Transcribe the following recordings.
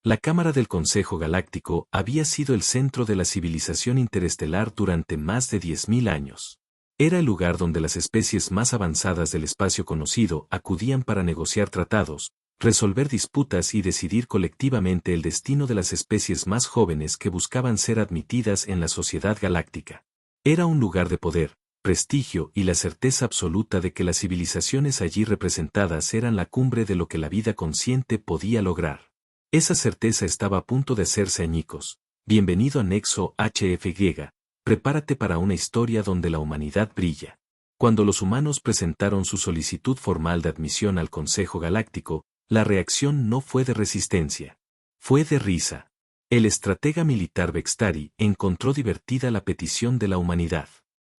La Cámara del Consejo Galáctico había sido el centro de la civilización interestelar durante más de 10.000 años. Era el lugar donde las especies más avanzadas del espacio conocido acudían para negociar tratados, resolver disputas y decidir colectivamente el destino de las especies más jóvenes que buscaban ser admitidas en la sociedad galáctica. Era un lugar de poder, prestigio y la certeza absoluta de que las civilizaciones allí representadas eran la cumbre de lo que la vida consciente podía lograr. Esa certeza estaba a punto de hacerse añicos. Bienvenido a Nexo HFY, prepárate para una historia donde la humanidad brilla. Cuando los humanos presentaron su solicitud formal de admisión al Consejo Galáctico, la reacción no fue de resistencia. Fue de risa. El estratega militar Bextari encontró divertida la petición de la humanidad.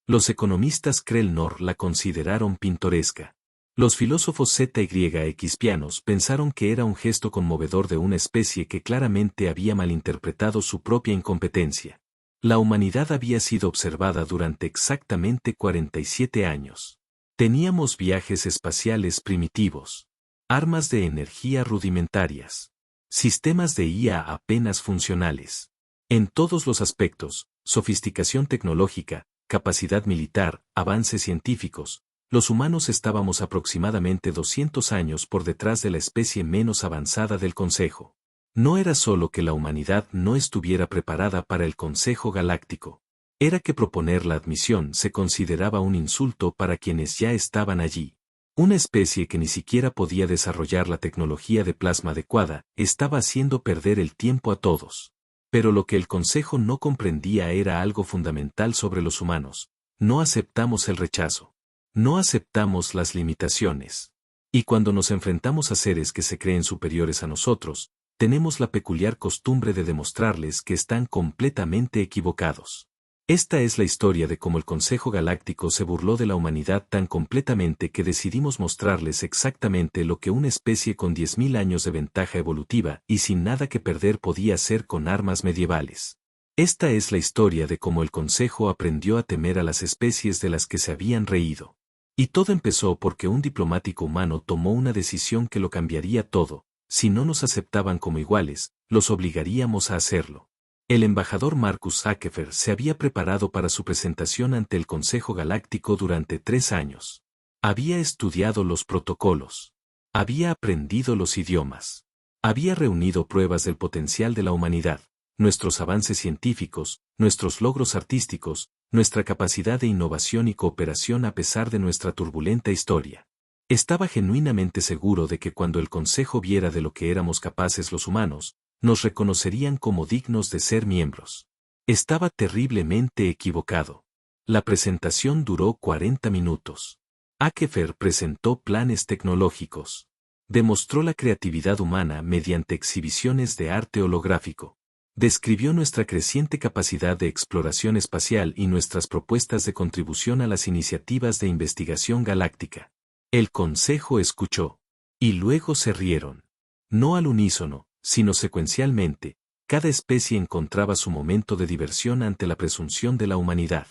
Los economistas Krell-Nor la consideraron pintoresca. Los filósofos ZYX-pianos pensaron que era un gesto conmovedor de una especie que claramente había malinterpretado su propia incompetencia. La humanidad había sido observada durante exactamente 47 años. Teníamos viajes espaciales primitivos, armas de energía rudimentarias, sistemas de IA apenas funcionales. En todos los aspectos, sofisticación tecnológica, capacidad militar, avances científicos, los humanos estábamos aproximadamente 200 años por detrás de la especie menos avanzada del Consejo. No era solo que la humanidad no estuviera preparada para el Consejo Galáctico. Era que proponer la admisión se consideraba un insulto para quienes ya estaban allí. Una especie que ni siquiera podía desarrollar la tecnología de plasma adecuada, estaba haciendo perder el tiempo a todos. Pero lo que el Consejo no comprendía era algo fundamental sobre los humanos. No aceptamos el rechazo. No aceptamos las limitaciones. Y cuando nos enfrentamos a seres que se creen superiores a nosotros, tenemos la peculiar costumbre de demostrarles que están completamente equivocados. Esta es la historia de cómo el Consejo Galáctico se burló de la humanidad tan completamente que decidimos mostrarles exactamente lo que una especie con 10.000 años de ventaja evolutiva y sin nada que perder podía hacer con armas medievales. Esta es la historia de cómo el Consejo aprendió a temer a las especies de las que se habían reído. Y todo empezó porque un diplomático humano tomó una decisión que lo cambiaría todo. Si no nos aceptaban como iguales, los obligaríamos a hacerlo. El embajador Marcus Akefer se había preparado para su presentación ante el Consejo Galáctico durante 3 años. Había estudiado los protocolos. Había aprendido los idiomas. Había reunido pruebas del potencial de la humanidad, nuestros avances científicos, nuestros logros artísticos, nuestra capacidad de innovación y cooperación a pesar de nuestra turbulenta historia. Estaba genuinamente seguro de que cuando el Consejo viera de lo que éramos capaces los humanos, nos reconocerían como dignos de ser miembros. Estaba terriblemente equivocado. La presentación duró 40 minutos. Akefer presentó planes tecnológicos. Demostró la creatividad humana mediante exhibiciones de arte holográfico. Describió nuestra creciente capacidad de exploración espacial y nuestras propuestas de contribución a las iniciativas de investigación galáctica. El Consejo escuchó. Y luego se rieron. No al unísono, sino secuencialmente, cada especie encontraba su momento de diversión ante la presunción de la humanidad.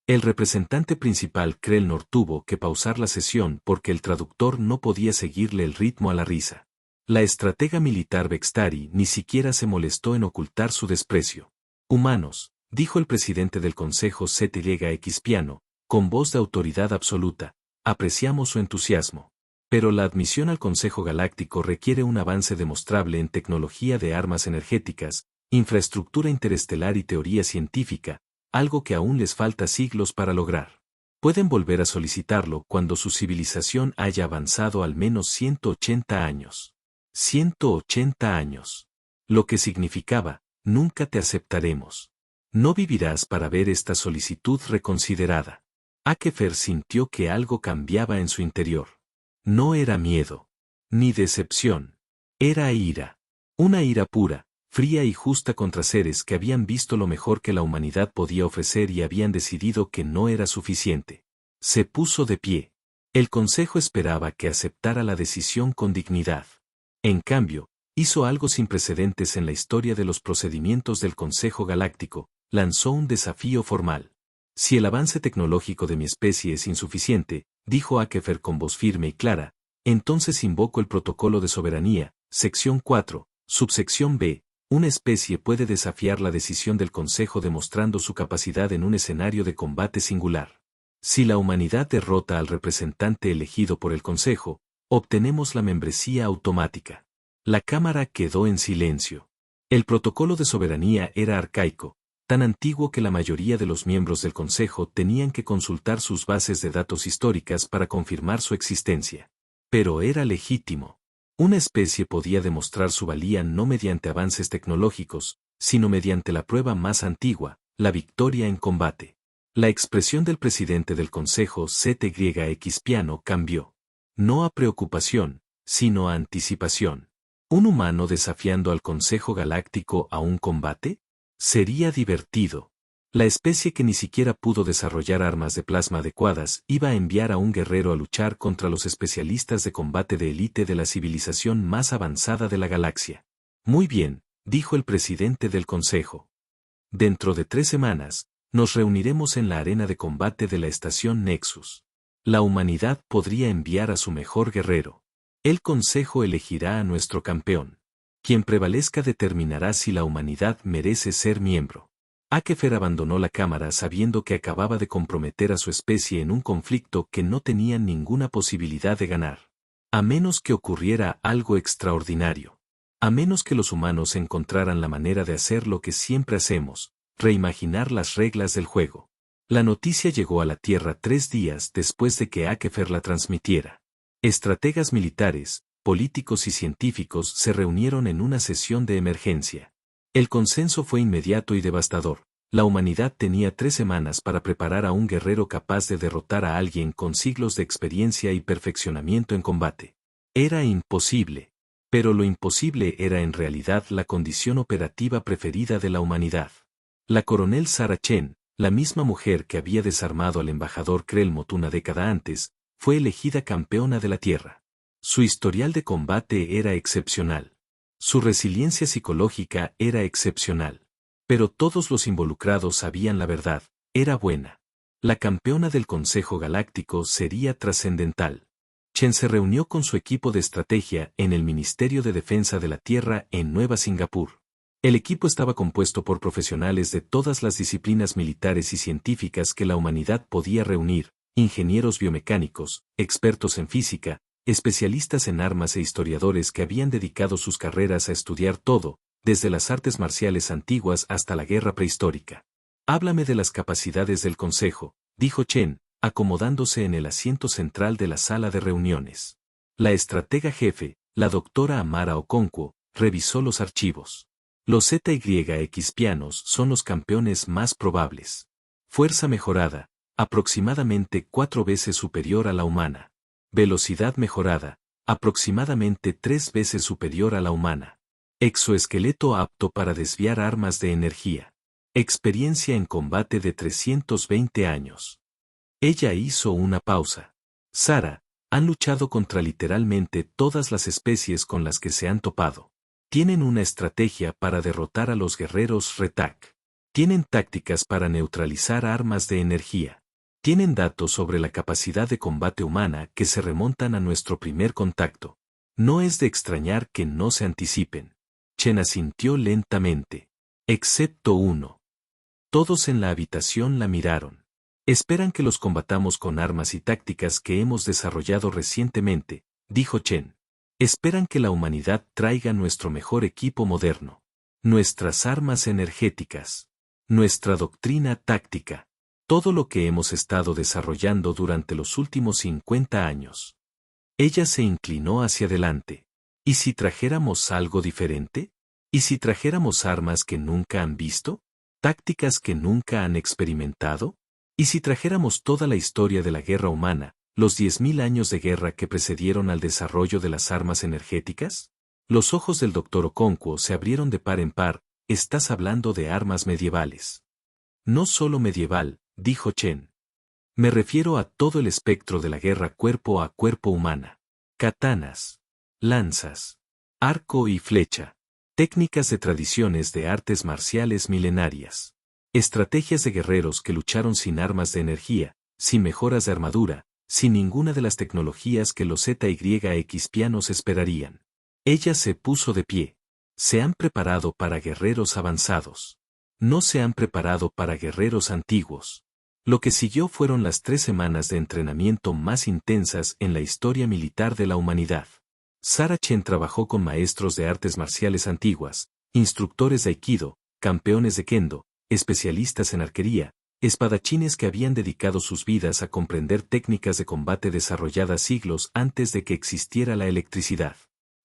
El representante principal Krell-Nor tuvo que pausar la sesión porque el traductor no podía seguirle el ritmo a la risa. La estratega militar Bextari ni siquiera se molestó en ocultar su desprecio. Humanos, dijo el presidente del Consejo ZYX-piano, con voz de autoridad absoluta, apreciamos su entusiasmo. Pero la admisión al Consejo Galáctico requiere un avance demostrable en tecnología de armas energéticas, infraestructura interestelar y teoría científica, algo que aún les falta siglos para lograr. Pueden volver a solicitarlo cuando su civilización haya avanzado al menos 180 años. 180 años. Lo que significaba, nunca te aceptaremos. No vivirás para ver esta solicitud reconsiderada. Akefer sintió que algo cambiaba en su interior. No era miedo, ni decepción. Era ira. Una ira pura, fría y justa contra seres que habían visto lo mejor que la humanidad podía ofrecer y habían decidido que no era suficiente. Se puso de pie. El Consejo esperaba que aceptara la decisión con dignidad. En cambio, hizo algo sin precedentes en la historia de los procedimientos del Consejo Galáctico, lanzó un desafío formal. Si el avance tecnológico de mi especie es insuficiente, dijo Akefer con voz firme y clara, entonces invoco el Protocolo de Soberanía, sección 4, Subsección B. Una especie puede desafiar la decisión del Consejo demostrando su capacidad en un escenario de combate singular. Si la humanidad derrota al representante elegido por el Consejo, obtenemos la membresía automática. La Cámara quedó en silencio. El protocolo de soberanía era arcaico, tan antiguo que la mayoría de los miembros del Consejo tenían que consultar sus bases de datos históricas para confirmar su existencia. Pero era legítimo. Una especie podía demostrar su valía no mediante avances tecnológicos, sino mediante la prueba más antigua, la victoria en combate. La expresión del presidente del Consejo ZYX Piano cambió. No a preocupación, sino a anticipación. ¿Un humano desafiando al Consejo Galáctico a un combate? Sería divertido. La especie que ni siquiera pudo desarrollar armas de plasma adecuadas iba a enviar a un guerrero a luchar contra los especialistas de combate de élite de la civilización más avanzada de la galaxia. Muy bien, dijo el presidente del Consejo. Dentro de 3 semanas, nos reuniremos en la arena de combate de la estación Nexus. La humanidad podría enviar a su mejor guerrero. El Consejo elegirá a nuestro campeón. Quien prevalezca determinará si la humanidad merece ser miembro. Akefer abandonó la cámara sabiendo que acababa de comprometer a su especie en un conflicto que no tenía ninguna posibilidad de ganar. A menos que ocurriera algo extraordinario. A menos que los humanos encontraran la manera de hacer lo que siempre hacemos, reimaginar las reglas del juego. La noticia llegó a la Tierra 3 días después de que Akefer la transmitiera. Estrategas militares, políticos y científicos se reunieron en una sesión de emergencia. El consenso fue inmediato y devastador. La humanidad tenía 3 semanas para preparar a un guerrero capaz de derrotar a alguien con siglos de experiencia y perfeccionamiento en combate. Era imposible. Pero lo imposible era en realidad la condición operativa preferida de la humanidad. La coronel Sarah Chen, la misma mujer que había desarmado al embajador Krelmot una década antes, fue elegida campeona de la Tierra. Su historial de combate era excepcional. Su resiliencia psicológica era excepcional. Pero todos los involucrados sabían la verdad, era buena. La campeona del Consejo Galáctico sería trascendental. Chen se reunió con su equipo de estrategia en el Ministerio de Defensa de la Tierra en Nueva Singapur. El equipo estaba compuesto por profesionales de todas las disciplinas militares y científicas que la humanidad podía reunir, ingenieros biomecánicos, expertos en física, especialistas en armas e historiadores que habían dedicado sus carreras a estudiar todo, desde las artes marciales antiguas hasta la guerra prehistórica. Háblame de las capacidades del Consejo, dijo Chen, acomodándose en el asiento central de la sala de reuniones. La estratega jefe, la doctora Amara Okonkwo, revisó los archivos. Los ZYX Pianos son los campeones más probables. Fuerza mejorada, aproximadamente 4 veces superior a la humana. Velocidad mejorada, aproximadamente 3 veces superior a la humana. Exoesqueleto apto para desviar armas de energía. Experiencia en combate de 320 años. Ella hizo una pausa. Sarah, han luchado contra literalmente todas las especies con las que se han topado. Tienen una estrategia para derrotar a los guerreros Retak. Tienen tácticas para neutralizar armas de energía. Tienen datos sobre la capacidad de combate humana que se remontan a nuestro primer contacto. No es de extrañar que no se anticipen. Chen asintió lentamente. Excepto uno. Todos en la habitación la miraron. Esperan que los combatamos con armas y tácticas que hemos desarrollado recientemente, dijo Chen. Esperan que la humanidad traiga nuestro mejor equipo moderno. Nuestras armas energéticas. Nuestra doctrina táctica. Todo lo que hemos estado desarrollando durante los últimos 50 años. Ella se inclinó hacia adelante. ¿Y si trajéramos algo diferente? ¿Y si trajéramos armas que nunca han visto? ¿Tácticas que nunca han experimentado? ¿Y si trajéramos toda la historia de la guerra humana, los 10.000 años de guerra que precedieron al desarrollo de las armas energéticas? Los ojos del Dr. Okonkwo se abrieron de par en par. Estás hablando de armas medievales. No solo medieval, dijo Chen. Me refiero a todo el espectro de la guerra cuerpo a cuerpo humana. Katanas, lanzas, arco y flecha, técnicas de tradiciones de artes marciales milenarias, estrategias de guerreros que lucharon sin armas de energía, sin mejoras de armadura, sin ninguna de las tecnologías que los ZYX Pianos esperarían. Ella se puso de pie. Se han preparado para guerreros avanzados. No se han preparado para guerreros antiguos. Lo que siguió fueron las 3 semanas de entrenamiento más intensas en la historia militar de la humanidad. Sarah Chen trabajó con maestros de artes marciales antiguas, instructores de Aikido, campeones de Kendo, especialistas en arquería, espadachines que habían dedicado sus vidas a comprender técnicas de combate desarrolladas siglos antes de que existiera la electricidad.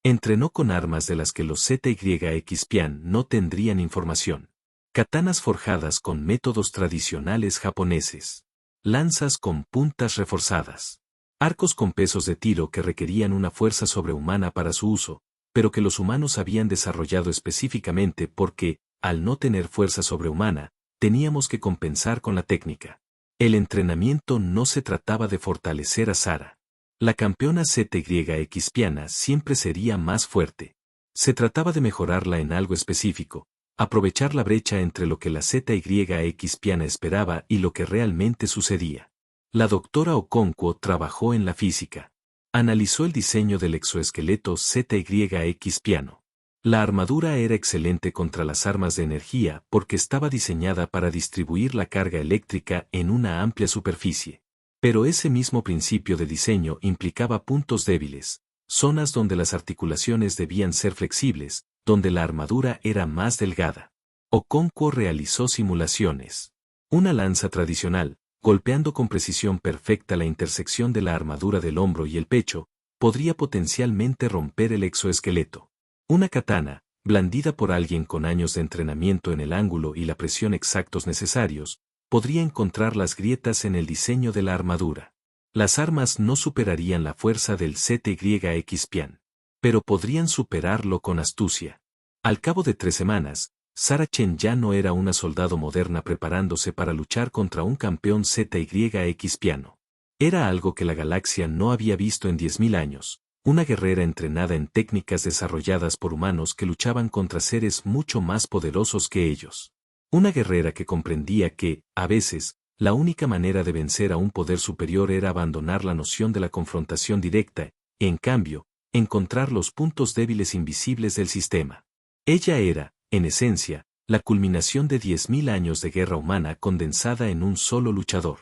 Entrenó con armas de las que los ZYX-Pian no tendrían información. Katanas forjadas con métodos tradicionales japoneses. Lanzas con puntas reforzadas. Arcos con pesos de tiro que requerían una fuerza sobrehumana para su uso, pero que los humanos habían desarrollado específicamente porque, al no tener fuerza sobrehumana, teníamos que compensar con la técnica. El entrenamiento no se trataba de fortalecer a Sarah. La campeona ZYX-Piana siempre sería más fuerte. Se trataba de mejorarla en algo específico, aprovechar la brecha entre lo que la ZYX-Piana esperaba y lo que realmente sucedía. La doctora Okonkwo trabajó en la física. Analizó el diseño del exoesqueleto ZYX-Piano. La armadura era excelente contra las armas de energía porque estaba diseñada para distribuir la carga eléctrica en una amplia superficie. Pero ese mismo principio de diseño implicaba puntos débiles, zonas donde las articulaciones debían ser flexibles, donde la armadura era más delgada. Okonkwo realizó simulaciones. Una lanza tradicional, golpeando con precisión perfecta la intersección de la armadura del hombro y el pecho, podría potencialmente romper el exoesqueleto. Una katana, blandida por alguien con años de entrenamiento en el ángulo y la presión exactos necesarios, podría encontrar las grietas en el diseño de la armadura. Las armas no superarían la fuerza del ZYX-Pian, pero podrían superarlo con astucia. Al cabo de 3 semanas, Sarah Chen ya no era una soldado moderna preparándose para luchar contra un campeón ZYX-Piano. Era algo que la galaxia no había visto en 10.000 años, una guerrera entrenada en técnicas desarrolladas por humanos que luchaban contra seres mucho más poderosos que ellos. Una guerrera que comprendía que, a veces, la única manera de vencer a un poder superior era abandonar la noción de la confrontación directa, y en cambio, encontrar los puntos débiles invisibles del sistema. Ella era, en esencia, la culminación de 10.000 años de guerra humana condensada en un solo luchador.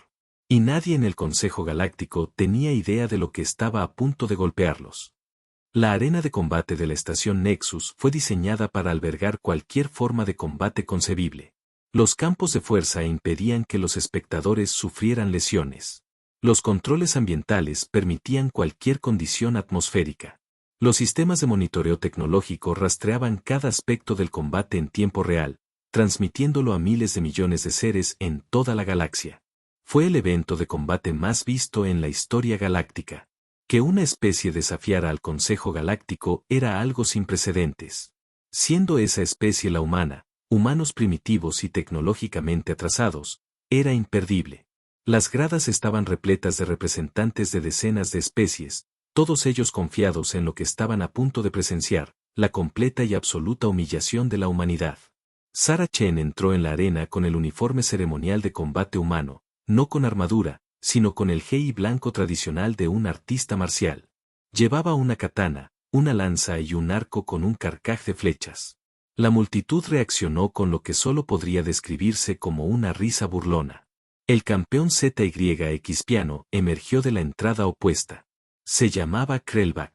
Y nadie en el Consejo Galáctico tenía idea de lo que estaba a punto de golpearlos. La arena de combate de la estación Nexus fue diseñada para albergar cualquier forma de combate concebible. Los campos de fuerza impedían que los espectadores sufrieran lesiones. Los controles ambientales permitían cualquier condición atmosférica. Los sistemas de monitoreo tecnológico rastreaban cada aspecto del combate en tiempo real, transmitiéndolo a miles de millones de seres en toda la galaxia. Fue el evento de combate más visto en la historia galáctica. Que una especie desafiara al Consejo Galáctico era algo sin precedentes. Siendo esa especie la humana, humanos primitivos y tecnológicamente atrasados, era imperdible. Las gradas estaban repletas de representantes de decenas de especies, todos ellos confiados en lo que estaban a punto de presenciar, la completa y absoluta humillación de la humanidad. Sarah Chen entró en la arena con el uniforme ceremonial de combate humano, no con armadura, sino con el gei blanco tradicional de un artista marcial. Llevaba una katana, una lanza y un arco con un carcaj de flechas. La multitud reaccionó con lo que solo podría describirse como una risa burlona. El campeón ZYX-Piano emergió de la entrada opuesta. Se llamaba Krellbach.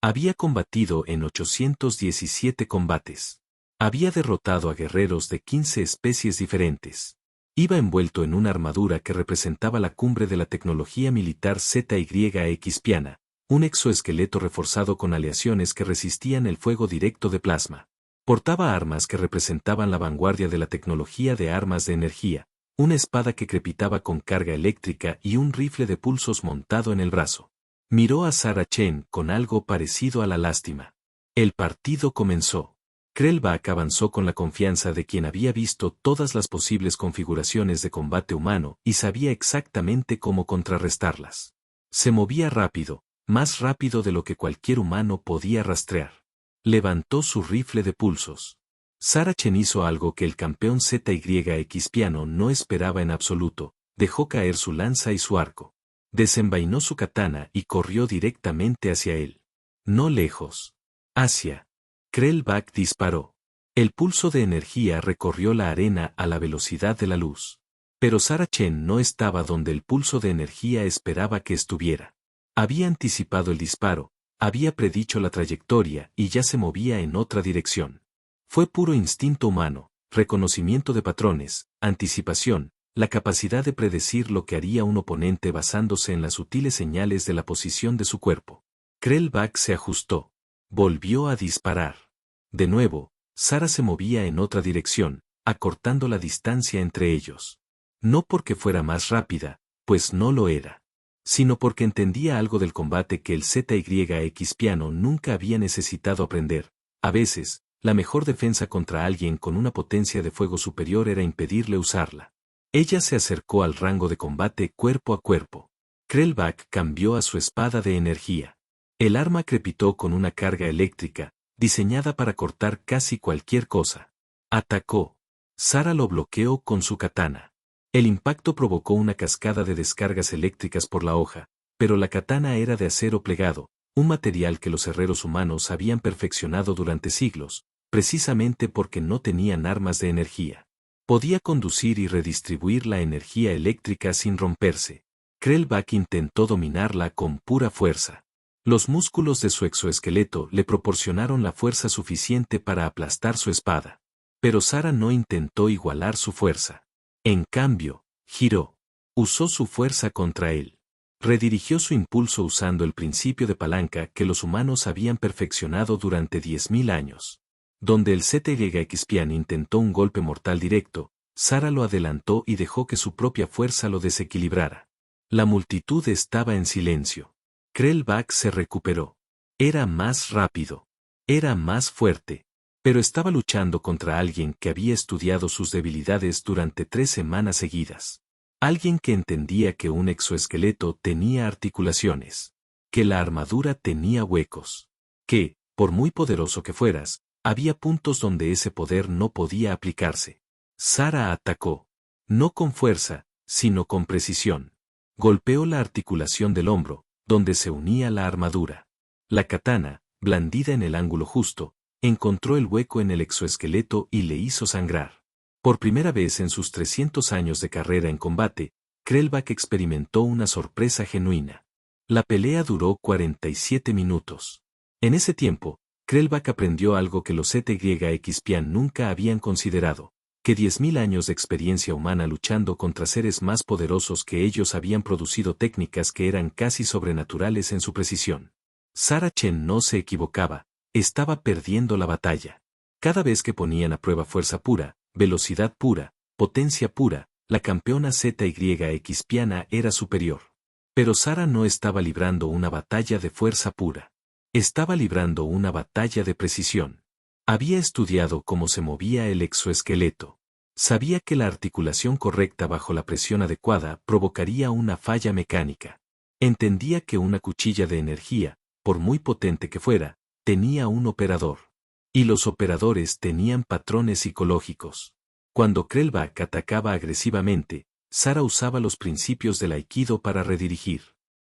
Había combatido en 817 combates. Había derrotado a guerreros de 15 especies diferentes. Iba envuelto en una armadura que representaba la cumbre de la tecnología militar ZYX-Piana, un exoesqueleto reforzado con aleaciones que resistían el fuego directo de plasma. Portaba armas que representaban la vanguardia de la tecnología de armas de energía, una espada que crepitaba con carga eléctrica y un rifle de pulsos montado en el brazo. Miró a Sarah Chen con algo parecido a la lástima. El partido comenzó. Krellbach avanzó con la confianza de quien había visto todas las posibles configuraciones de combate humano y sabía exactamente cómo contrarrestarlas. Se movía rápido, más rápido de lo que cualquier humano podía rastrear. Levantó su rifle de pulsos. Sarah Chen hizo algo que el campeón ZYX-Piano no esperaba en absoluto, dejó caer su lanza y su arco. Desenvainó su katana y corrió directamente hacia él. No lejos. Hacia Krellbach disparó. El pulso de energía recorrió la arena a la velocidad de la luz. Pero Sara Chen no estaba donde el pulso de energía esperaba que estuviera. Había anticipado el disparo, había predicho la trayectoria y ya se movía en otra dirección. Fue puro instinto humano, reconocimiento de patrones, anticipación, la capacidad de predecir lo que haría un oponente basándose en las sutiles señales de la posición de su cuerpo. Krellbach se ajustó. Volvió a disparar. De nuevo, Sara se movía en otra dirección, acortando la distancia entre ellos. No porque fuera más rápida, pues no lo era, sino porque entendía algo del combate que el ZYX piano nunca había necesitado aprender. A veces, la mejor defensa contra alguien con una potencia de fuego superior era impedirle usarla. Ella se acercó al rango de combate cuerpo a cuerpo. Krellbach cambió a su espada de energía. El arma crepitó con una carga eléctrica, diseñada para cortar casi cualquier cosa. Atacó. Sara lo bloqueó con su katana. El impacto provocó una cascada de descargas eléctricas por la hoja, pero la katana era de acero plegado, un material que los herreros humanos habían perfeccionado durante siglos, precisamente porque no tenían armas de energía. Podía conducir y redistribuir la energía eléctrica sin romperse. Krellbach intentó dominarla con pura fuerza. Los músculos de su exoesqueleto le proporcionaron la fuerza suficiente para aplastar su espada. Pero Sara no intentó igualar su fuerza. En cambio, giró. Usó su fuerza contra él. Redirigió su impulso usando el principio de palanca que los humanos habían perfeccionado durante 10.000 años. Donde el ZYX piano intentó un golpe mortal directo, Sara lo adelantó y dejó que su propia fuerza lo desequilibrara. La multitud estaba en silencio. Krellbach se recuperó. Era más rápido. Era más fuerte. Pero estaba luchando contra alguien que había estudiado sus debilidades durante 3 semanas seguidas. Alguien que entendía que un exoesqueleto tenía articulaciones. Que la armadura tenía huecos. Que, por muy poderoso que fueras, había puntos donde ese poder no podía aplicarse. Sara atacó. No con fuerza, sino con precisión. Golpeó la articulación del hombro, donde se unía la armadura. La katana, blandida en el ángulo justo, encontró el hueco en el exoesqueleto y le hizo sangrar. Por primera vez en sus 300 años de carrera en combate, Krellbach experimentó una sorpresa genuina. La pelea duró 47 minutos. En ese tiempo, Krellbach aprendió algo que los ZYX piano nunca habían considerado, que 10.000 años de experiencia humana luchando contra seres más poderosos que ellos habían producido técnicas que eran casi sobrenaturales en su precisión. Sara Chen no se equivocaba. Estaba perdiendo la batalla. Cada vez que ponían a prueba fuerza pura, velocidad pura, potencia pura, la campeona ZYX piana era superior. Pero Sara no estaba librando una batalla de fuerza pura. Estaba librando una batalla de precisión. Había estudiado cómo se movía el exoesqueleto. Sabía que la articulación correcta bajo la presión adecuada provocaría una falla mecánica. Entendía que una cuchilla de energía, por muy potente que fuera, tenía un operador. Y los operadores tenían patrones psicológicos. Cuando Krellbach atacaba agresivamente, Sara usaba los principios del Aikido para redirigir.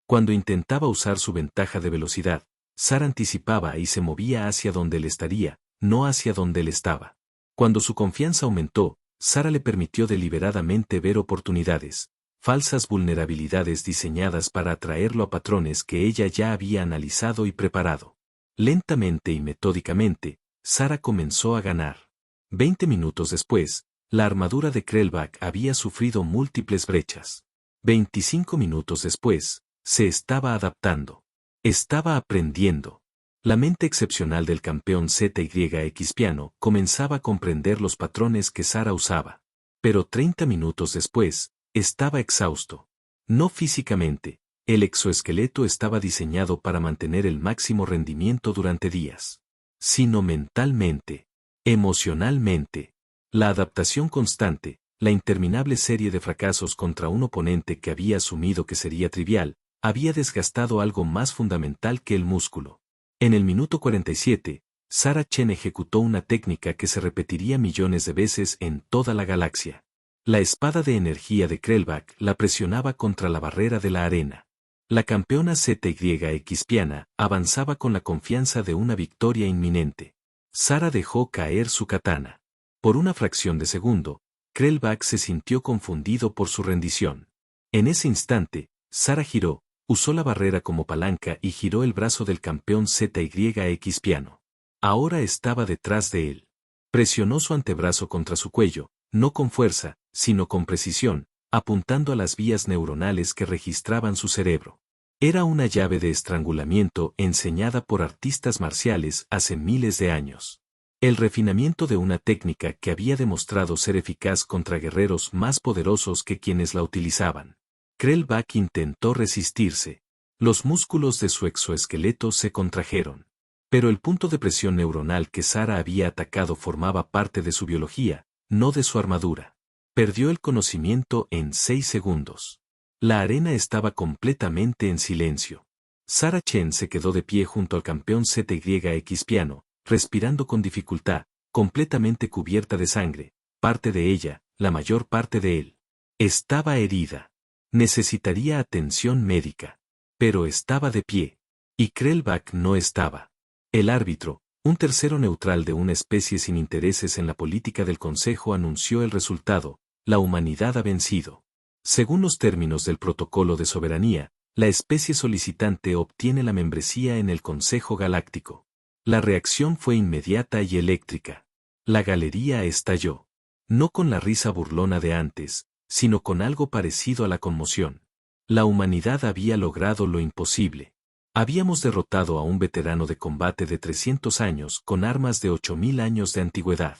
Cuando intentaba usar su ventaja de velocidad, Sara anticipaba y se movía hacia donde él estaría, no hacia donde él estaba. Cuando su confianza aumentó, Sara le permitió deliberadamente ver oportunidades, falsas vulnerabilidades diseñadas para atraerlo a patrones que ella ya había analizado y preparado. Lentamente y metódicamente, Sara comenzó a ganar. 20 minutos después, la armadura de Krellbach había sufrido múltiples brechas. 25 minutos después, se estaba adaptando. Estaba aprendiendo. La mente excepcional del campeón ZYX piano comenzaba a comprender los patrones que Sara usaba. Pero 30 minutos después, estaba exhausto. No físicamente. El exoesqueleto estaba diseñado para mantener el máximo rendimiento durante días, sino mentalmente, emocionalmente. La adaptación constante, la interminable serie de fracasos contra un oponente que había asumido que sería trivial, había desgastado algo más fundamental que el músculo. En el minuto 47, Sara Chen ejecutó una técnica que se repetiría millones de veces en toda la galaxia. La espada de energía de Krellbach la presionaba contra la barrera de la arena. La campeona ZYX piana avanzaba con la confianza de una victoria inminente. Sara dejó caer su katana. Por una fracción de segundo, Krellbach se sintió confundido por su rendición. En ese instante, Sara giró, usó la barrera como palanca y giró el brazo del campeón ZYX piano. Ahora estaba detrás de él. Presionó su antebrazo contra su cuello, no con fuerza, sino con precisión, apuntando a las vías neuronales que registraban su cerebro. Era una llave de estrangulamiento enseñada por artistas marciales hace miles de años. El refinamiento de una técnica que había demostrado ser eficaz contra guerreros más poderosos que quienes la utilizaban. Krellbach intentó resistirse. Los músculos de su exoesqueleto se contrajeron. Pero el punto de presión neuronal que Sara había atacado formaba parte de su biología, no de su armadura. Perdió el conocimiento en 6 segundos. La arena estaba completamente en silencio. Sara Chen se quedó de pie junto al campeón ZYX piano, respirando con dificultad, completamente cubierta de sangre, parte de ella, la mayor parte de él. Estaba herida. Necesitaría atención médica. Pero estaba de pie. Y Krellbach no estaba. El árbitro, un tercero neutral de una especie sin intereses en la política del Consejo, anunció el resultado: la humanidad ha vencido. Según los términos del protocolo de soberanía, la especie solicitante obtiene la membresía en el Consejo Galáctico. La reacción fue inmediata y eléctrica. La galería estalló. No con la risa burlona de antes, sino con algo parecido a la conmoción. La humanidad había logrado lo imposible. Habíamos derrotado a un veterano de combate de 300 años con armas de 8000 años de antigüedad.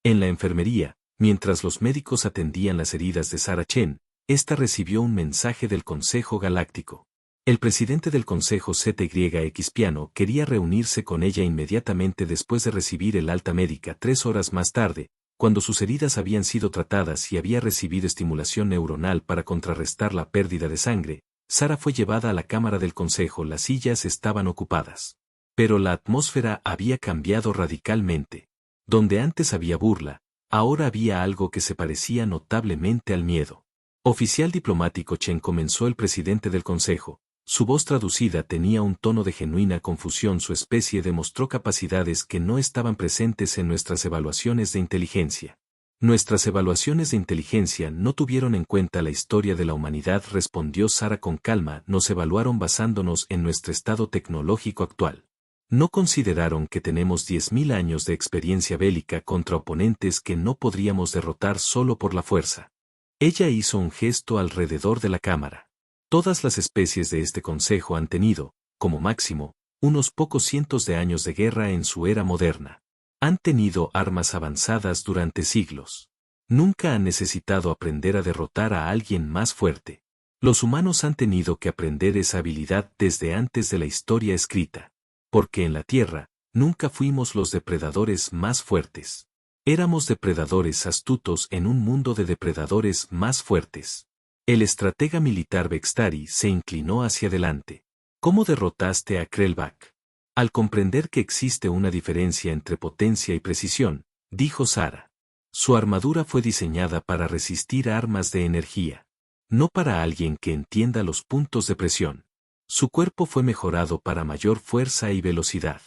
En la enfermería, mientras los médicos atendían las heridas de Sara Chen, ésta recibió un mensaje del Consejo Galáctico. El presidente del Consejo ZYX piano quería reunirse con ella inmediatamente después de recibir el alta médica 3 horas más tarde, cuando sus heridas habían sido tratadas y había recibido estimulación neuronal para contrarrestar la pérdida de sangre. Sara fue llevada a la cámara del Consejo. Las sillas estaban ocupadas. Pero la atmósfera había cambiado radicalmente. Donde antes había burla, ahora había algo que se parecía notablemente al miedo. Oficial diplomático Chen, comenzó el presidente del Consejo. Su voz traducida tenía un tono de genuina confusión. Su especie demostró capacidades que no estaban presentes en nuestras evaluaciones de inteligencia. Nuestras evaluaciones de inteligencia no tuvieron en cuenta la historia de la humanidad, respondió Sara con calma. Nos evaluaron basándonos en nuestro estado tecnológico actual. No consideraron que tenemos 10.000 años de experiencia bélica contra oponentes que no podríamos derrotar solo por la fuerza. Ella hizo un gesto alrededor de la cámara. Todas las especies de este consejo han tenido, como máximo, unos pocos cientos de años de guerra en su era moderna. Han tenido armas avanzadas durante siglos. Nunca han necesitado aprender a derrotar a alguien más fuerte. Los humanos han tenido que aprender esa habilidad desde antes de la historia escrita. Porque en la Tierra, nunca fuimos los depredadores más fuertes. Éramos depredadores astutos en un mundo de depredadores más fuertes. El estratega militar Bextari se inclinó hacia adelante. ¿Cómo derrotaste a Krellbach? Al comprender que existe una diferencia entre potencia y precisión, dijo Sara. Su armadura fue diseñada para resistir armas de energía. No para alguien que entienda los puntos de presión. Su cuerpo fue mejorado para mayor fuerza y velocidad.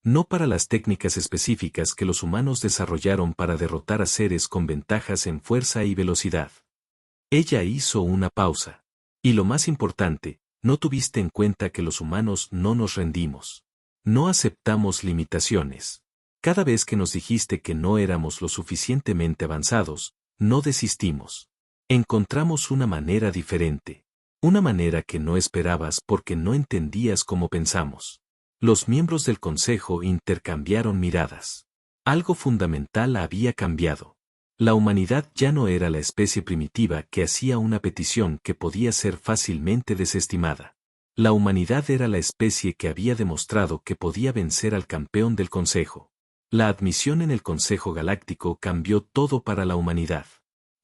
No para las técnicas específicas que los humanos desarrollaron para derrotar a seres con ventajas en fuerza y velocidad. Ella hizo una pausa. Y lo más importante, no tuviste en cuenta que los humanos no nos rendimos. No aceptamos limitaciones. Cada vez que nos dijiste que no éramos lo suficientemente avanzados, no desistimos. Encontramos una manera diferente. Una manera que no esperabas porque no entendías cómo pensamos. Los miembros del Consejo intercambiaron miradas. Algo fundamental había cambiado. La humanidad ya no era la especie primitiva que hacía una petición que podía ser fácilmente desestimada. La humanidad era la especie que había demostrado que podía vencer al campeón del Consejo. La admisión en el Consejo Galáctico cambió todo para la humanidad.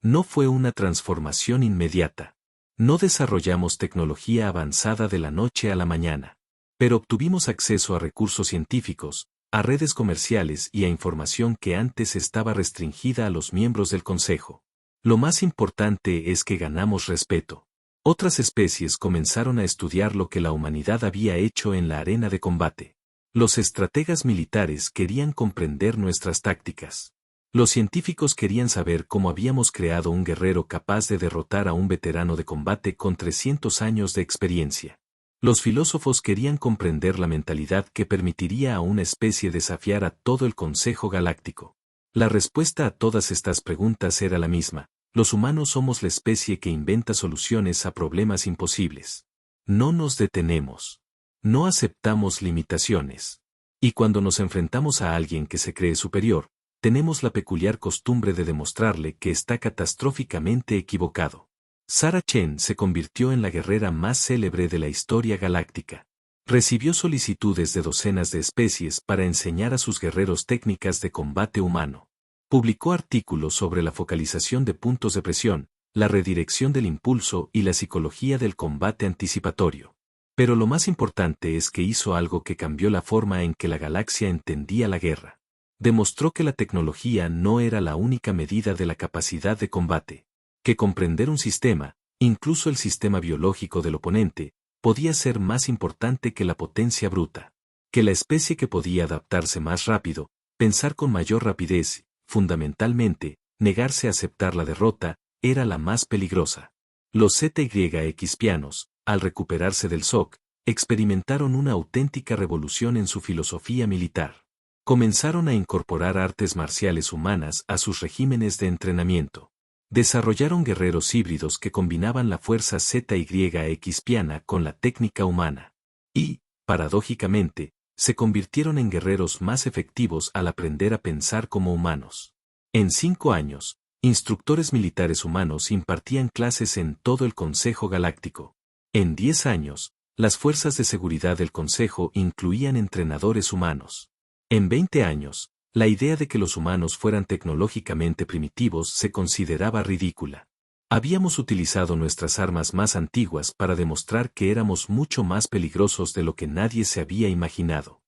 No fue una transformación inmediata. No desarrollamos tecnología avanzada de la noche a la mañana. Pero obtuvimos acceso a recursos científicos, a redes comerciales y a información que antes estaba restringida a los miembros del Consejo. Lo más importante es que ganamos respeto. Otras especies comenzaron a estudiar lo que la humanidad había hecho en la arena de combate. Los estrategas militares querían comprender nuestras tácticas. Los científicos querían saber cómo habíamos creado un guerrero capaz de derrotar a un veterano de combate con 300 años de experiencia. Los filósofos querían comprender la mentalidad que permitiría a una especie desafiar a todo el Consejo Galáctico. La respuesta a todas estas preguntas era la misma: los humanos somos la especie que inventa soluciones a problemas imposibles. No nos detenemos. No aceptamos limitaciones. Y cuando nos enfrentamos a alguien que se cree superior, tenemos la peculiar costumbre de demostrarle que está catastróficamente equivocado. Sarah Chen se convirtió en la guerrera más célebre de la historia galáctica. Recibió solicitudes de docenas de especies para enseñar a sus guerreros técnicas de combate humano. Publicó artículos sobre la focalización de puntos de presión, la redirección del impulso y la psicología del combate anticipatorio. Pero lo más importante es que hizo algo que cambió la forma en que la galaxia entendía la guerra. Demostró que la tecnología no era la única medida de la capacidad de combate, que comprender un sistema, incluso el sistema biológico del oponente, podía ser más importante que la potencia bruta, que la especie que podía adaptarse más rápido, pensar con mayor rapidez, fundamentalmente, negarse a aceptar la derrota, era la más peligrosa. Los ZYX-pianos, al recuperarse del shock, experimentaron una auténtica revolución en su filosofía militar. Comenzaron a incorporar artes marciales humanas a sus regímenes de entrenamiento. Desarrollaron guerreros híbridos que combinaban la fuerza ZYX-piana con la técnica humana. Y, paradójicamente, se convirtieron en guerreros más efectivos al aprender a pensar como humanos. En 5 años, instructores militares humanos impartían clases en todo el Consejo Galáctico. En 10 años, las fuerzas de seguridad del Consejo incluían entrenadores humanos. En 20 años, la idea de que los humanos fueran tecnológicamente primitivos se consideraba ridícula. Habíamos utilizado nuestras armas más antiguas para demostrar que éramos mucho más peligrosos de lo que nadie se había imaginado.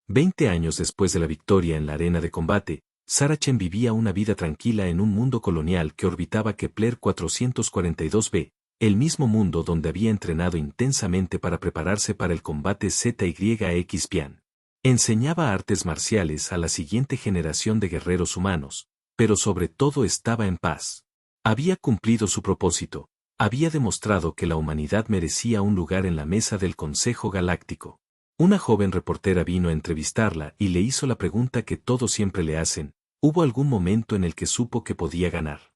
20 años después de la victoria en la arena de combate, Sarah Chen vivía una vida tranquila en un mundo colonial que orbitaba Kepler 442b, el mismo mundo donde había entrenado intensamente para prepararse para el combate ZYX-pian. Enseñaba artes marciales a la siguiente generación de guerreros humanos, pero sobre todo estaba en paz. Había cumplido su propósito, había demostrado que la humanidad merecía un lugar en la mesa del Consejo Galáctico. Una joven reportera vino a entrevistarla y le hizo la pregunta que todos siempre le hacen: ¿hubo algún momento en el que supo que podía ganar?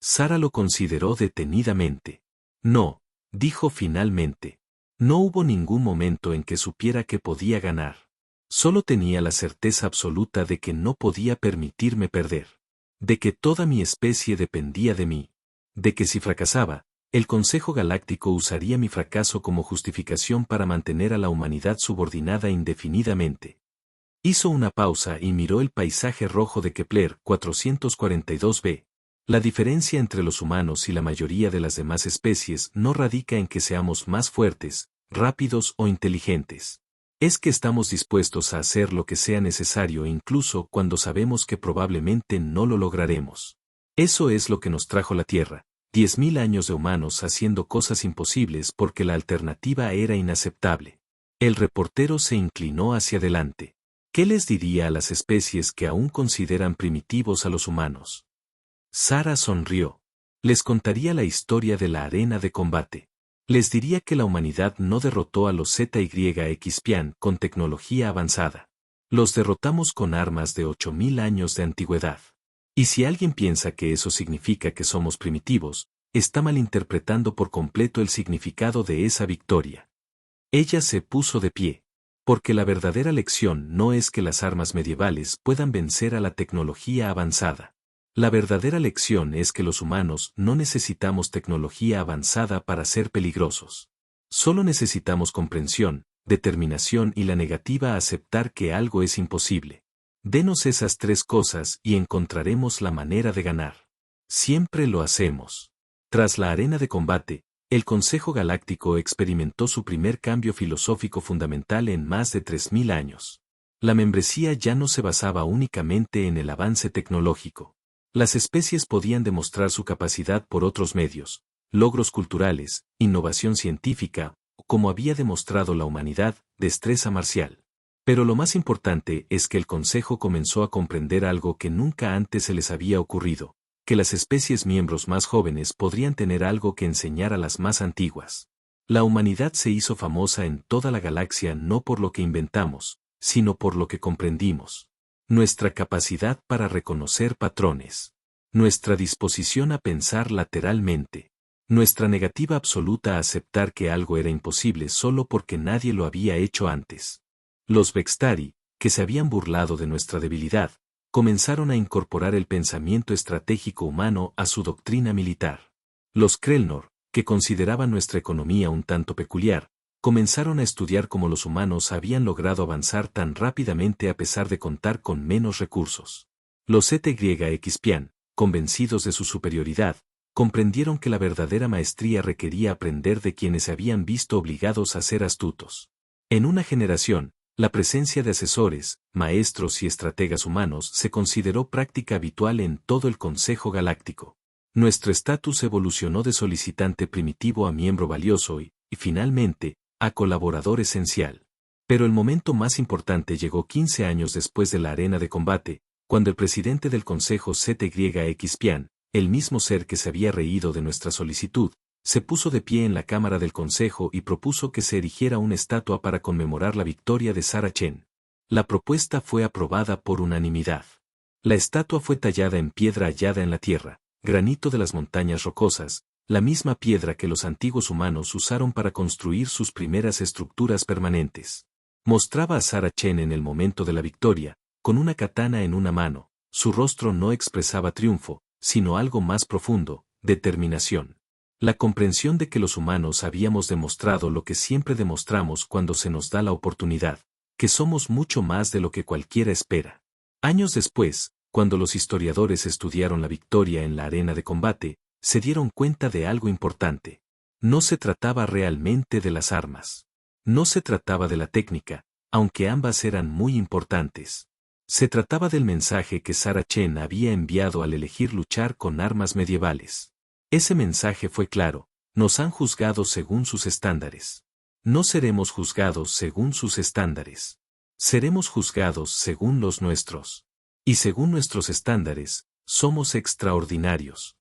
Sarah lo consideró detenidamente. No, dijo finalmente. No hubo ningún momento en que supiera que podía ganar. Solo tenía la certeza absoluta de que no podía permitirme perder. De que toda mi especie dependía de mí. De que si fracasaba, el Consejo Galáctico usaría mi fracaso como justificación para mantener a la humanidad subordinada indefinidamente. Hizo una pausa y miró el paisaje rojo de Kepler 442b. La diferencia entre los humanos y la mayoría de las demás especies no radica en que seamos más fuertes, rápidos o inteligentes. Es que estamos dispuestos a hacer lo que sea necesario incluso cuando sabemos que probablemente no lo lograremos. Eso es lo que nos trajo la Tierra, 10.000 años de humanos haciendo cosas imposibles porque la alternativa era inaceptable. El reportero se inclinó hacia adelante. ¿Qué les diría a las especies que aún consideran primitivos a los humanos? Sarah sonrió. Les contaría la historia de la arena de combate. Les diría que la humanidad no derrotó a los ZYX-pian con tecnología avanzada. Los derrotamos con armas de 8.000 años de antigüedad. Y si alguien piensa que eso significa que somos primitivos, está malinterpretando por completo el significado de esa victoria. Ella se puso de pie. Porque la verdadera lección no es que las armas medievales puedan vencer a la tecnología avanzada. La verdadera lección es que los humanos no necesitamos tecnología avanzada para ser peligrosos. Solo necesitamos comprensión, determinación y la negativa a aceptar que algo es imposible. Denos esas 3 cosas y encontraremos la manera de ganar. Siempre lo hacemos. Tras la arena de combate, el Consejo Galáctico experimentó su primer cambio filosófico fundamental en más de 3.000 años. La membresía ya no se basaba únicamente en el avance tecnológico. Las especies podían demostrar su capacidad por otros medios, logros culturales, innovación científica, o como había demostrado la humanidad, destreza marcial. Pero lo más importante es que el Consejo comenzó a comprender algo que nunca antes se les había ocurrido, que las especies miembros más jóvenes podrían tener algo que enseñar a las más antiguas. La humanidad se hizo famosa en toda la galaxia no por lo que inventamos, sino por lo que comprendimos. Nuestra capacidad para reconocer patrones. Nuestra disposición a pensar lateralmente. Nuestra negativa absoluta a aceptar que algo era imposible solo porque nadie lo había hecho antes. Los Bextari, que se habían burlado de nuestra debilidad, comenzaron a incorporar el pensamiento estratégico humano a su doctrina militar. Los Krelnor, que consideraban nuestra economía un tanto peculiar, comenzaron a estudiar cómo los humanos habían logrado avanzar tan rápidamente a pesar de contar con menos recursos. Los ETYXpian, convencidos de su superioridad, comprendieron que la verdadera maestría requería aprender de quienes se habían visto obligados a ser astutos. En una generación, la presencia de asesores, maestros y estrategas humanos se consideró práctica habitual en todo el Consejo Galáctico. Nuestro estatus evolucionó de solicitante primitivo a miembro valioso y, finalmente, a colaborador esencial. Pero el momento más importante llegó 15 años después de la arena de combate, cuando el presidente del Consejo ZYXpian, el mismo ser que se había reído de nuestra solicitud, se puso de pie en la cámara del Consejo y propuso que se erigiera una estatua para conmemorar la victoria de Sarah Chen. La propuesta fue aprobada por unanimidad. La estatua fue tallada en piedra hallada en la tierra, granito de las montañas rocosas, la misma piedra que los antiguos humanos usaron para construir sus primeras estructuras permanentes. Mostraba a Sarah Chen en el momento de la victoria, con una katana en una mano. Su rostro no expresaba triunfo, sino algo más profundo, determinación. La comprensión de que los humanos habíamos demostrado lo que siempre demostramos cuando se nos da la oportunidad, que somos mucho más de lo que cualquiera espera. Años después, cuando los historiadores estudiaron la victoria en la arena de combate, se dieron cuenta de algo importante. No se trataba realmente de las armas. No se trataba de la técnica, aunque ambas eran muy importantes. Se trataba del mensaje que Sarah Chen había enviado al elegir luchar con armas medievales. Ese mensaje fue claro: nos han juzgado según sus estándares. No seremos juzgados según sus estándares. Seremos juzgados según los nuestros. Y según nuestros estándares, somos extraordinarios.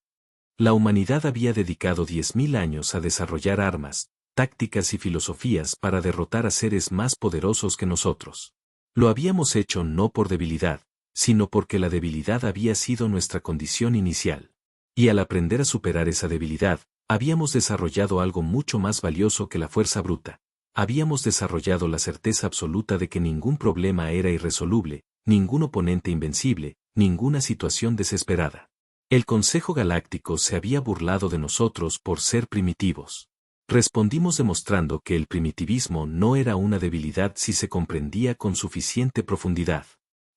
La humanidad había dedicado 10.000 años a desarrollar armas, tácticas y filosofías para derrotar a seres más poderosos que nosotros. Lo habíamos hecho no por debilidad, sino porque la debilidad había sido nuestra condición inicial. Y al aprender a superar esa debilidad, habíamos desarrollado algo mucho más valioso que la fuerza bruta. Habíamos desarrollado la certeza absoluta de que ningún problema era irresoluble, ningún oponente invencible, ninguna situación desesperada. El Consejo Galáctico se había burlado de nosotros por ser primitivos. Respondimos demostrando que el primitivismo no era una debilidad si se comprendía con suficiente profundidad.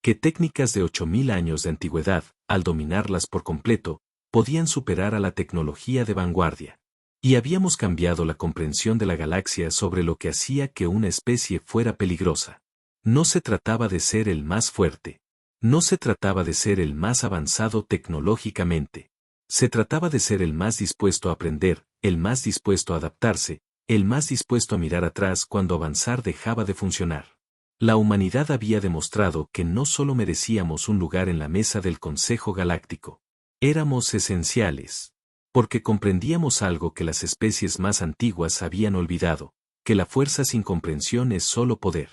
Que técnicas de 8.000 años de antigüedad, al dominarlas por completo, podían superar a la tecnología de vanguardia. Y habíamos cambiado la comprensión de la galaxia sobre lo que hacía que una especie fuera peligrosa. No se trataba de ser el más fuerte. No se trataba de ser el más avanzado tecnológicamente. Se trataba de ser el más dispuesto a aprender, el más dispuesto a adaptarse, el más dispuesto a mirar atrás cuando avanzar dejaba de funcionar. La humanidad había demostrado que no solo merecíamos un lugar en la mesa del Consejo Galáctico. Éramos esenciales. Porque comprendíamos algo que las especies más antiguas habían olvidado, que la fuerza sin comprensión es solo poder.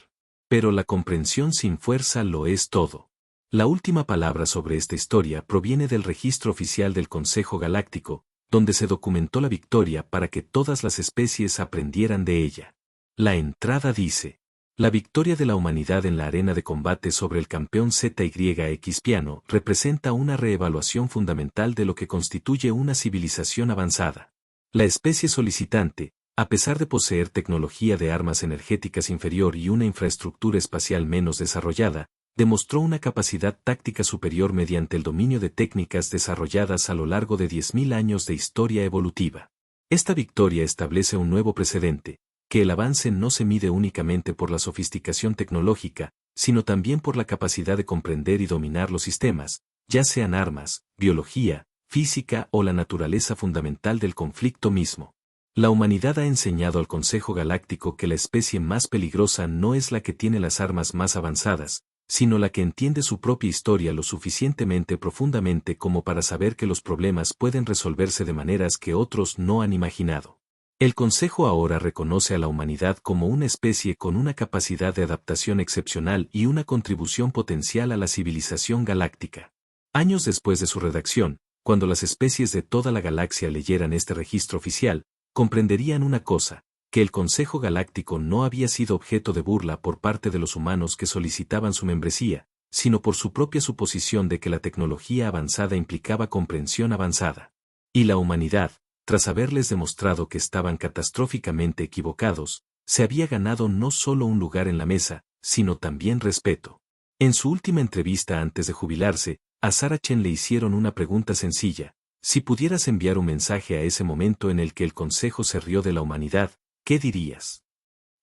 Pero la comprensión sin fuerza lo es todo. La última palabra sobre esta historia proviene del registro oficial del Consejo Galáctico, donde se documentó la victoria para que todas las especies aprendieran de ella. La entrada dice: la victoria de la humanidad en la arena de combate sobre el campeón ZYXpiano representa una reevaluación fundamental de lo que constituye una civilización avanzada. La especie solicitante, a pesar de poseer tecnología de armas energéticas inferior y una infraestructura espacial menos desarrollada, demostró una capacidad táctica superior mediante el dominio de técnicas desarrolladas a lo largo de 10.000 años de historia evolutiva. Esta victoria establece un nuevo precedente, que el avance no se mide únicamente por la sofisticación tecnológica, sino también por la capacidad de comprender y dominar los sistemas, ya sean armas, biología, física o la naturaleza fundamental del conflicto mismo. La humanidad ha enseñado al Consejo Galáctico que la especie más peligrosa no es la que tiene las armas más avanzadas, sino la que entiende su propia historia lo suficientemente profundamente como para saber que los problemas pueden resolverse de maneras que otros no han imaginado. El Consejo ahora reconoce a la humanidad como una especie con una capacidad de adaptación excepcional y una contribución potencial a la civilización galáctica. Años después de su redacción, cuando las especies de toda la galaxia leyeran este registro oficial, comprenderían una cosa, que el Consejo Galáctico no había sido objeto de burla por parte de los humanos que solicitaban su membresía, sino por su propia suposición de que la tecnología avanzada implicaba comprensión avanzada. Y la humanidad, tras haberles demostrado que estaban catastróficamente equivocados, se había ganado no solo un lugar en la mesa, sino también respeto. En su última entrevista antes de jubilarse, a Sarah Chen le hicieron una pregunta sencilla: si pudieras enviar un mensaje a ese momento en el que el Consejo se rió de la humanidad, ¿qué dirías?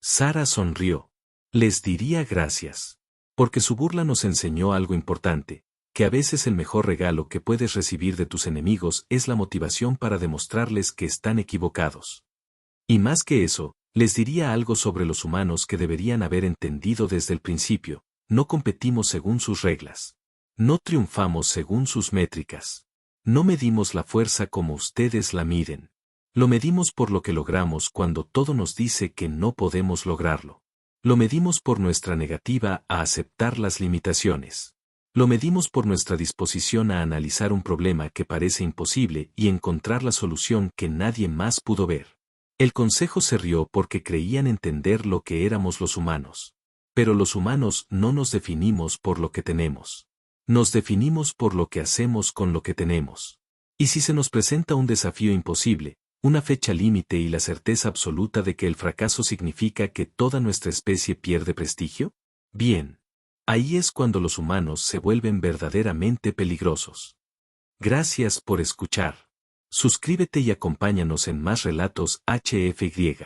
Sarah sonrió. Les diría gracias. Porque su burla nos enseñó algo importante, que a veces el mejor regalo que puedes recibir de tus enemigos es la motivación para demostrarles que están equivocados. Y más que eso, les diría algo sobre los humanos que deberían haber entendido desde el principio: no competimos según sus reglas. No triunfamos según sus métricas. No medimos la fuerza como ustedes la miden. Lo medimos por lo que logramos cuando todo nos dice que no podemos lograrlo. Lo medimos por nuestra negativa a aceptar las limitaciones. Lo medimos por nuestra disposición a analizar un problema que parece imposible y encontrar la solución que nadie más pudo ver. El Consejo se rió porque creían entender lo que éramos los humanos. Pero los humanos no nos definimos por lo que tenemos. Nos definimos por lo que hacemos con lo que tenemos. Y si se nos presenta un desafío imposible, una fecha límite y la certeza absoluta de que el fracaso significa que toda nuestra especie pierde prestigio, bien. Ahí es cuando los humanos se vuelven verdaderamente peligrosos. Gracias por escuchar. Suscríbete y acompáñanos en más relatos HFY.